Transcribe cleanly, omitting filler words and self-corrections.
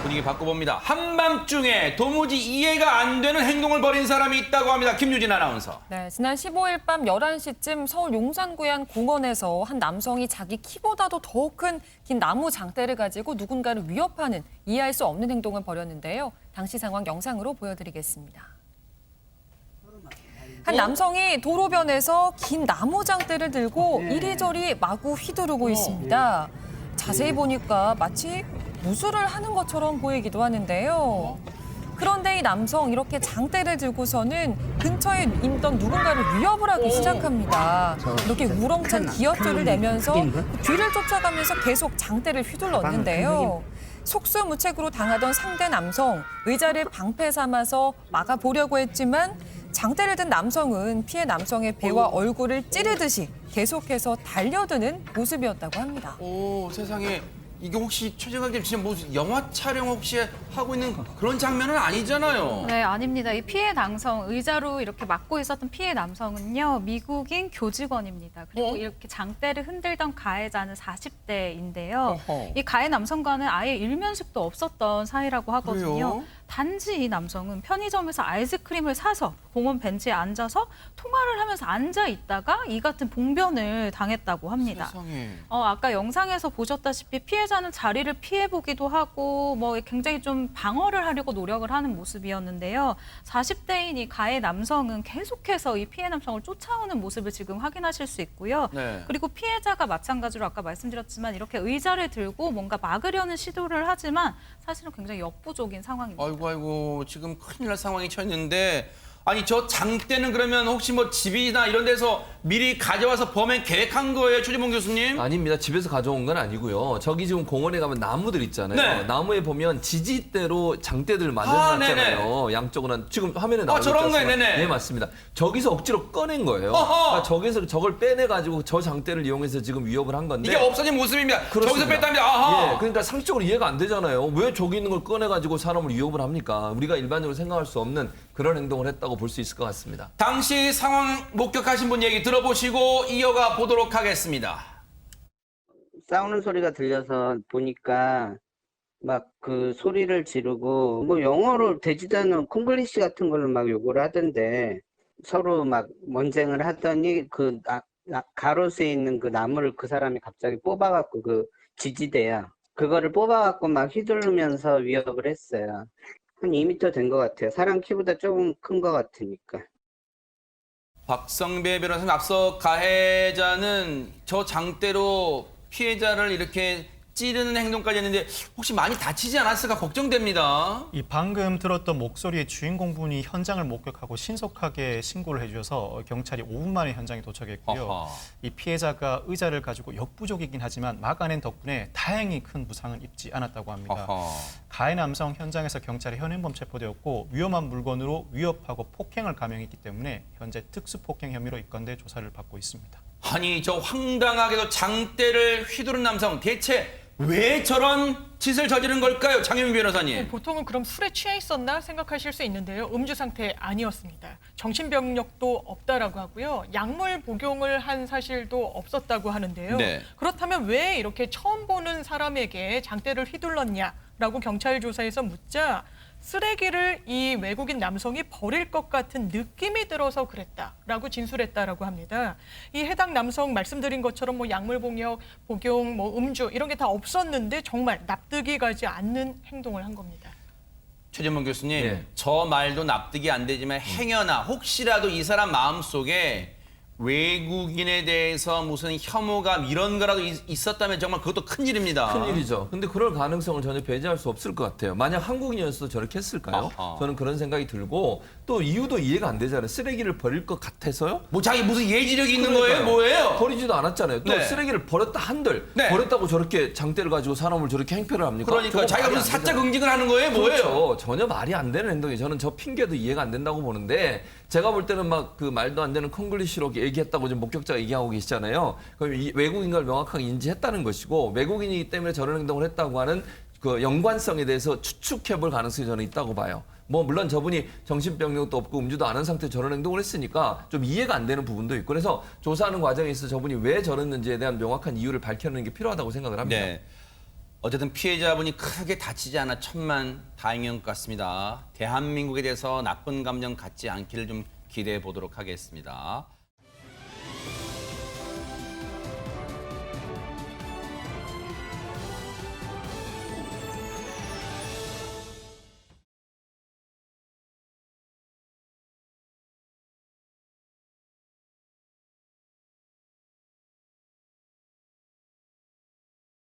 분위기 바꿔봅니다. 한밤중에 도무지 이해가 안 되는 행동을 벌인 사람이 있다고 합니다. 김유진 아나운서. 네, 지난 15일 밤 11시쯤 서울 용산구의 한 공원에서 한 남성이 자기 키보다도 더 큰 긴 나무 장대를 가지고 누군가를 위협하는 이해할 수 없는 행동을 벌였는데요. 당시 상황 영상으로 보여드리겠습니다. 한 남성이 도로변에서 긴 나무 장대를 들고 이리저리 마구 휘두르고 있습니다. 자세히 보니까 마치 무술을 하는 것처럼 보이기도 하는데요. 그런데 이 남성 이렇게 장대를 들고서는 근처에 있던 누군가를 위협을 하기 시작합니다. 이렇게 우렁찬 기어투를 내면서 뒤를 쫓아가면서 계속 장대를 휘둘렀는데요. 속수무책으로 당하던 상대 남성, 의자를 방패 삼아서 막아보려고 했지만 장대를 든 남성은 피해 남성의 배와 얼굴을 찌르듯이 계속해서 달려드는 모습이었다고 합니다. 오, 세상에. 이게 혹시 최재각님 진짜 무슨 영화 촬영 혹시 하고 있는 그런 장면은 아니잖아요. 네, 아닙니다. 이 피해 남성, 의자로 이렇게 막고 있었던 피해 남성은요, 미국인 교직원입니다. 그리고 이렇게 장대를 흔들던 가해자는 40대인데요. 이 가해 남성과는 아예 일면식도 없었던 사이라고 하거든요. 그래요? 단지 이 남성은 편의점에서 아이스크림을 사서 공원 벤치에 앉아서 통화를 하면서 앉아 있다가 이 같은 봉변을 당했다고 합니다. 세상에. 아까 영상에서 보셨다시피 피해자는 자리를 피해보기도 하고 뭐 굉장히 좀 방어를 하려고 노력을 하는 모습이었는데요. 40대인 이 가해 남성은 계속해서 이 피해 남성을 쫓아오는 모습을 지금 확인하실 수 있고요. 네. 그리고 피해자가 마찬가지로 아까 말씀드렸지만 이렇게 의자를 들고 뭔가 막으려는 시도를 하지만 사실은 굉장히 역부족인 상황입니다. 아이고, 지금 큰일 날 상황이 처했는데 아니 저 장대는 그러면 혹시 뭐 집이나 이런 데서 미리 가져와서 범행 계획한 거예요, 최재봉 교수님? 아닙니다. 집에서 가져온 건 아니고요. 저기 지금 공원에 가면 나무들 있잖아요. 네. 나무에 보면 지지대로 장대들을 네네. 만들어놨잖아요. 양쪽으로 지금 화면에 나오고 있지 저런 거예요, 않습니까? 네네. 네, 맞습니다. 저기서 억지로 꺼낸 거예요. 어허. 그러니까 저기서 저걸 빼내가지고 저 장대를 이용해서 지금 위협을 한 건데. 이게 없어진 모습입니다. 그렇습니다. 저기서 뺐답니다. 아하. 예, 그러니까 상식적으로 이해가 안 되잖아요. 왜 저기 있는 걸 꺼내가지고 사람을 위협을 합니까? 우리가 일반적으로 생각할 수 없는 그런 행동을 했다고 볼 수 있을 것 같습니다. 당시 상황 목격하신 분 얘기 들어보시고 이어가 보도록 하겠습니다. 싸우는 소리가 들려서 보니까 막 그 소리를 지르고 뭐 영어로 되지도 않는 콩글리시 같은 걸로 막 욕을 하던데 서로 막 논쟁을 하더니 그 가로수에 있는 그 나무를 그 사람이 갑자기 뽑아갖고 그 지지대야 그거를 뽑아갖고 막 휘두르면서 위협을 했어요. 한 2m 된 것 같아요. 사람 키보다 조금 큰 것 같으니까. 박성배 변호사님, 앞서 가해자는 저 장대로 피해자를 이렇게 찌르는 행동까지 했는데 혹시 많이 다치지 않았을까 걱정됩니다. 이 방금 들었던 목소리의 주인공분이 현장을 목격하고 신속하게 신고를 해주셔서 경찰이 5분 만에 현장에 도착했고요. 어허. 이 피해자가 의자를 가지고 역부족이긴 하지만 막아낸 덕분에 다행히 큰 부상은 입지 않았다고 합니다. 어허. 가해 남성 현장에서 경찰에 현행범 체포되었고 위험한 물건으로 위협하고 폭행을 감행했기 때문에 현재 특수폭행 혐의로 입건돼 조사를 받고 있습니다. 아니 저 황당하게도 장대를 휘두른 남성 대체 왜 저런 짓을 저지른 걸까요? 장현민 변호사님. 보통은 그럼 술에 취해 있었나 생각하실 수 있는데요. 음주 상태 아니었습니다. 정신병력도 없다라고 하고요. 약물 복용을 한 사실도 없었다고 하는데요. 네. 그렇다면 왜 이렇게 처음 보는 사람에게 장대를 휘둘렀냐라고 경찰 조사에서 묻자 쓰레기를 이 외국인 남성이 버릴 것 같은 느낌이 들어서 그랬다라고 진술했다라고 합니다. 이 해당 남성 말씀드린 것처럼 뭐 약물 복용, 뭐 음주 이런 게 다 없었는데 정말 납득이 가지 않는 행동을 한 겁니다. 최재문 교수님, 예. 저 말도 납득이 안 되지만 행여나 혹시라도 이 사람 마음속에 외국인에 대해서 무슨 혐오감 이런 거라도 있었다면 정말 그것도 큰일입니다. 큰일이죠. 근데 그럴 가능성을 전혀 배제할 수 없을 것 같아요. 만약 한국인이었어도 저렇게 했을까요? 아하. 저는 그런 생각이 들고 또 이유도 이해가 안 되잖아요. 쓰레기를 버릴 것 같아서요? 뭐 자기 무슨 예지력이 있는 그러니까요. 거예요? 뭐예요? 버리지도 않았잖아요. 또 네. 쓰레기를 버렸다 한들 네. 버렸다고 저렇게 장대를 가지고 사람을 저렇게 행패를 합니까? 그러니까 저거 자기가 말이 무슨 안 사적 되잖아요. 응징을 하는 거예요? 뭐예요? 그렇죠. 전혀 말이 안 되는 행동이 저는 저 핑계도 이해가 안 된다고 보는데 제가 볼 때는 막 그 말도 안 되는 콩글리시로 얘기했다고 지금 목격자가 얘기하고 계시잖아요. 그럼 이 외국인 걸 명확하게 인지했다는 것이고 외국인이기 때문에 저런 행동을 했다고 하는 그 연관성에 대해서 추측해 볼 가능성이 저는 있다고 봐요. 뭐 물론 저분이 정신병력도 없고 음주도 안 한 상태에 저런 행동을 했으니까 좀 이해가 안 되는 부분도 있고 그래서 조사하는 과정에 있어서 저분이 왜 저랬는지에 대한 명확한 이유를 밝혀내는 게 필요하다고 생각을 합니다. 네. 어쨌든 피해자분이 크게 다치지 않아 천만 다행인 것 같습니다. 대한민국에 대해서 나쁜 감정 갖지 않기를 좀 기대해 보도록 하겠습니다.